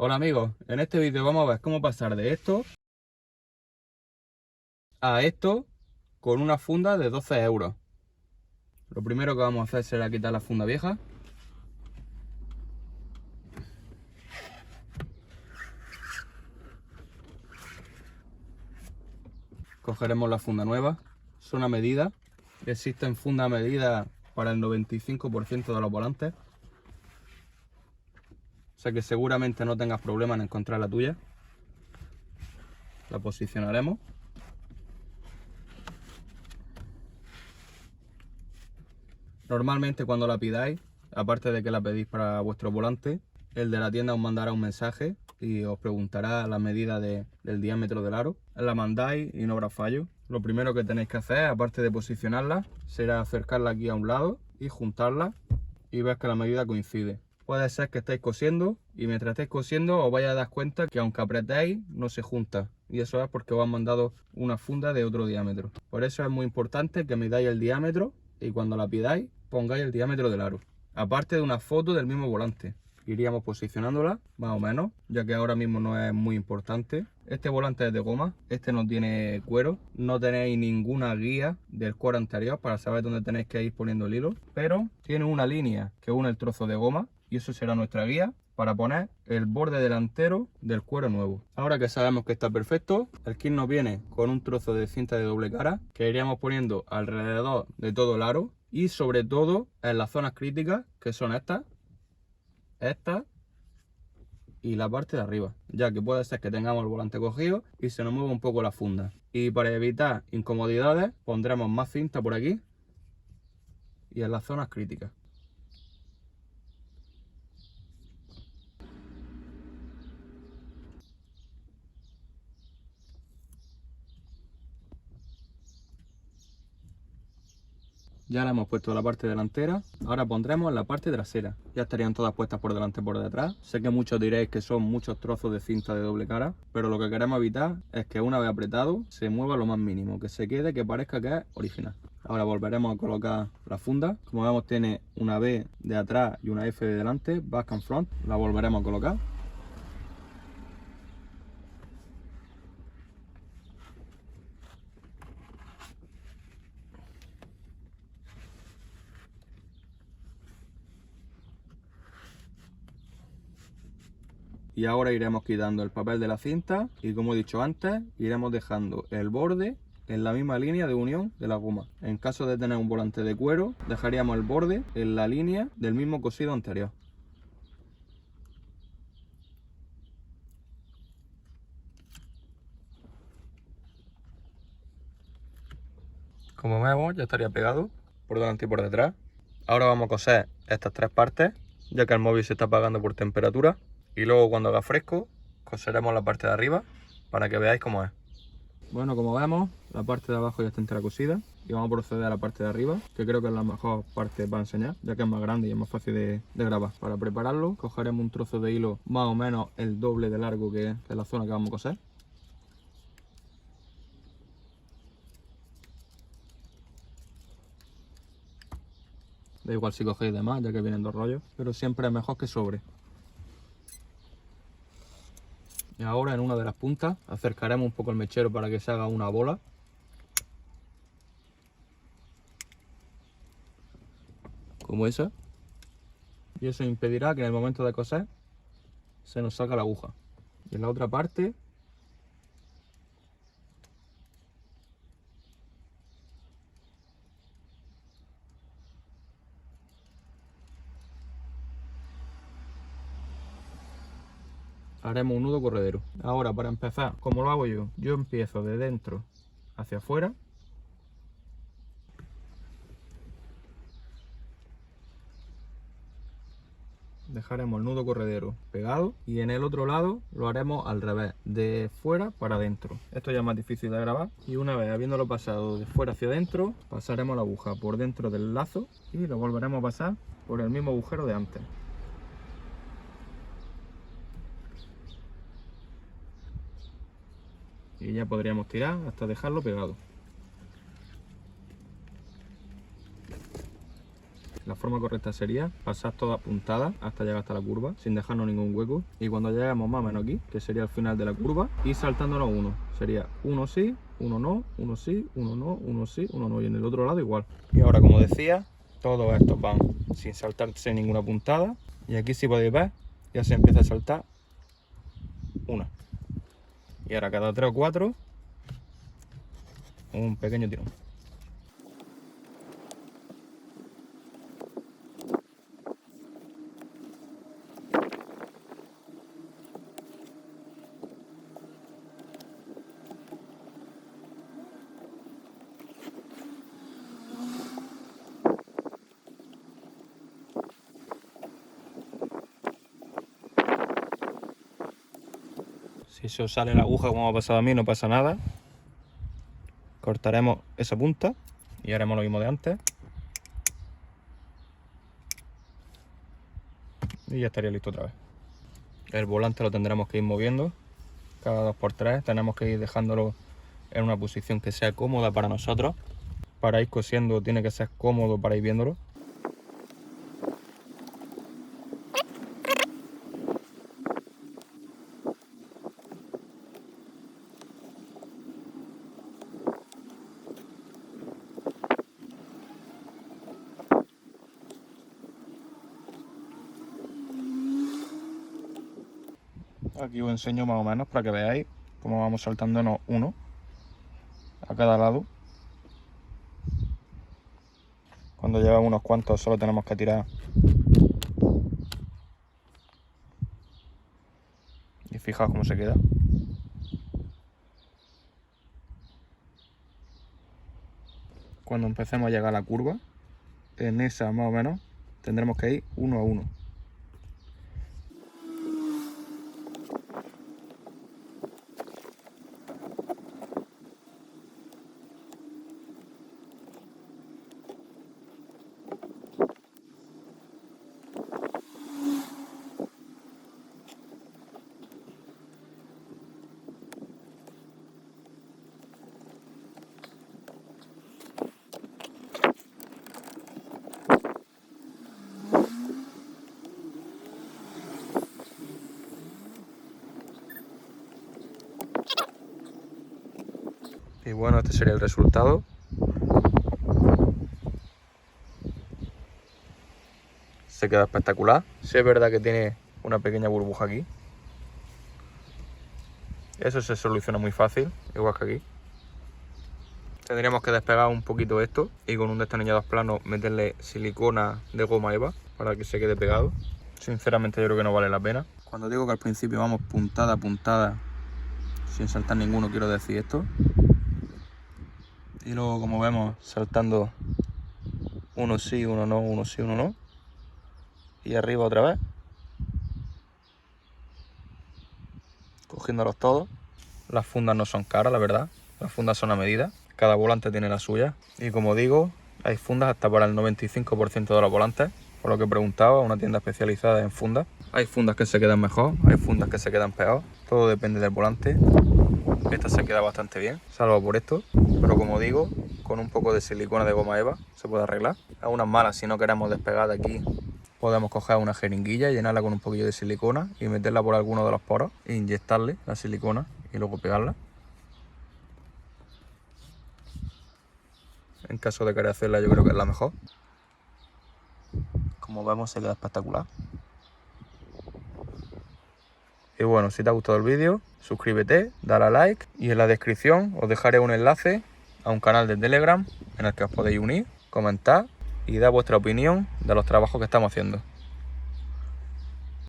Hola amigos, en este vídeo vamos a ver cómo pasar de esto a esto con una funda de 12 euros. Lo primero que vamos a hacer será quitar la funda vieja. Cogeremos la funda nueva. Son a medida. Existen fundas a medida para el 95% de los volantes. O sea que seguramente no tengas problema en encontrar la tuya. La posicionaremos. Normalmente cuando la pidáis, aparte de que la pedís para vuestro volante, el de la tienda os mandará un mensaje y os preguntará la medida del diámetro del aro. La mandáis y no habrá fallo. Lo primero que tenéis que hacer, aparte de posicionarla, será acercarla aquí a un lado y juntarla y ver que la medida coincide. Puede ser que estéis cosiendo y mientras estéis cosiendo os vais a dar cuenta que aunque apretéis no se junta. Y eso es porque os han mandado una funda de otro diámetro. Por eso es muy importante que midáis el diámetro y cuando la pidáis pongáis el diámetro del aro. Aparte de una foto del mismo volante. Iríamos posicionándola más o menos, ya que ahora mismo no es muy importante. Este volante es de goma, este no tiene cuero, no tenéis ninguna guía del cuero anterior para saber dónde tenéis que ir poniendo el hilo, pero tiene una línea que une el trozo de goma y eso será nuestra guía para poner el borde delantero del cuero nuevo. Ahora que sabemos que está perfecto, el kit nos viene con un trozo de cinta de doble cara que iríamos poniendo alrededor de todo el aro y sobre todo en las zonas críticas, que son estas y la parte de arriba, ya que puede ser que tengamos el volante cogido y se nos mueva un poco la funda. Y para evitar incomodidades pondremos más cinta por aquí y en las zonas críticas. Ya la hemos puesto en la parte delantera, ahora pondremos en la parte trasera. Ya estarían todas puestas por delante y por detrás. Sé que muchos diréis que son muchos trozos de cinta de doble cara, pero lo que queremos evitar es que una vez apretado se mueva lo más mínimo, que se quede, que parezca que es original. Ahora volveremos a colocar la funda. Como vemos tiene una B de atrás y una F de delante, back and front. La volveremos a colocar. Y ahora iremos quitando el papel de la cinta y, como he dicho antes, iremos dejando el borde en la misma línea de unión de la goma. En caso de tener un volante de cuero, dejaríamos el borde en la línea del mismo cosido anterior. Como vemos, ya estaría pegado por delante y por detrás. Ahora vamos a coser estas tres partes, ya que el móvil se está apagando por temperatura. Y luego, cuando haga fresco, coseremos la parte de arriba para que veáis cómo es. Bueno, como vemos, la parte de abajo ya está entera cosida y vamos a proceder a la parte de arriba, que creo que es la mejor parte para enseñar, ya que es más grande y es más fácil de grabar. Para prepararlo, cogeremos un trozo de hilo más o menos el doble de largo que es la zona que vamos a coser. Da igual si cogéis de más, ya que vienen dos rollos, pero siempre es mejor que sobre. Y ahora en una de las puntas acercaremos un poco el mechero para que se haga una bola. Como esa. Y eso impedirá que en el momento de coser se nos salga la aguja. Y en la otra parte haremos un nudo corredero. Ahora, para empezar, como lo hago yo empiezo de dentro hacia afuera. Dejaremos el nudo corredero pegado y en el otro lado lo haremos al revés, de fuera para adentro. Esto ya es más difícil de grabar y una vez habiéndolo pasado de fuera hacia adentro, pasaremos la aguja por dentro del lazo y lo volveremos a pasar por el mismo agujero de antes. Y ya podríamos tirar hasta dejarlo pegado. La La forma correcta sería pasar todas puntadas hasta llegar hasta la curva, sin dejarnos ningún hueco. Y cuando lleguemos más o menos aquí, que sería el final de la curva, ir saltándonos uno. Sería uno sí, uno no, uno sí, uno no, uno sí, uno no. Y en el otro lado igual. Y ahora, como decía, todos estos van sin saltarse ninguna puntada. Y aquí, si podéis ver, ya se empieza a saltar una. Y ahora cada 3 o 4, un pequeño tirón. Si se os sale la aguja como ha pasado a mí, no pasa nada. Cortaremos esa punta y haremos lo mismo de antes. Y ya estaría listo otra vez. El volante lo tendremos que ir moviendo cada 2 por 3. Tenemos que ir dejándolo en una posición que sea cómoda para nosotros. Para ir cosiendo tiene que ser cómodo para ir viéndolo. Aquí os enseño más o menos para que veáis cómo vamos saltándonos uno a cada lado. Cuando llevamos unos cuantos solo tenemos que tirar. Y fijaos cómo se queda. Cuando empecemos a llegar a la curva, en esa más o menos, tendremos que ir uno a uno. Y bueno, este sería el resultado. Se queda espectacular. Sí es verdad que tiene una pequeña burbuja aquí. Eso se soluciona muy fácil, igual que aquí. Tendríamos que despegar un poquito esto y con un destornillador plano meterle silicona de goma eva para que se quede pegado. Sinceramente yo creo que no vale la pena. Cuando digo que al principio vamos puntada a puntada sin saltar ninguno, quiero decir esto. Y luego, como vemos, saltando uno sí, uno no, uno sí, uno no. Y arriba otra vez. Cogiéndolos todos. Las fundas no son caras, la verdad. Las fundas son a medida. Cada volante tiene la suya. Y como digo, hay fundas hasta para el 95% de los volantes. Por lo que preguntaba, una tienda especializada en fundas. Hay fundas que se quedan mejor, hay fundas que se quedan peor. Todo depende del volante. Esta se queda bastante bien, salvo por esto. Pero como digo, con un poco de silicona de goma eva se puede arreglar. Algunas malas, si no queremos despegar de aquí, podemos coger una jeringuilla, llenarla con un poquillo de silicona y meterla por alguno de los poros e inyectarle la silicona y luego pegarla. En caso de querer hacerla, yo creo que es la mejor. Como vemos, se queda espectacular. Y bueno, si te ha gustado el vídeo, suscríbete, dale a like y en la descripción os dejaré un enlace a un canal de Telegram en el que os podéis unir, comentar y dar vuestra opinión de los trabajos que estamos haciendo.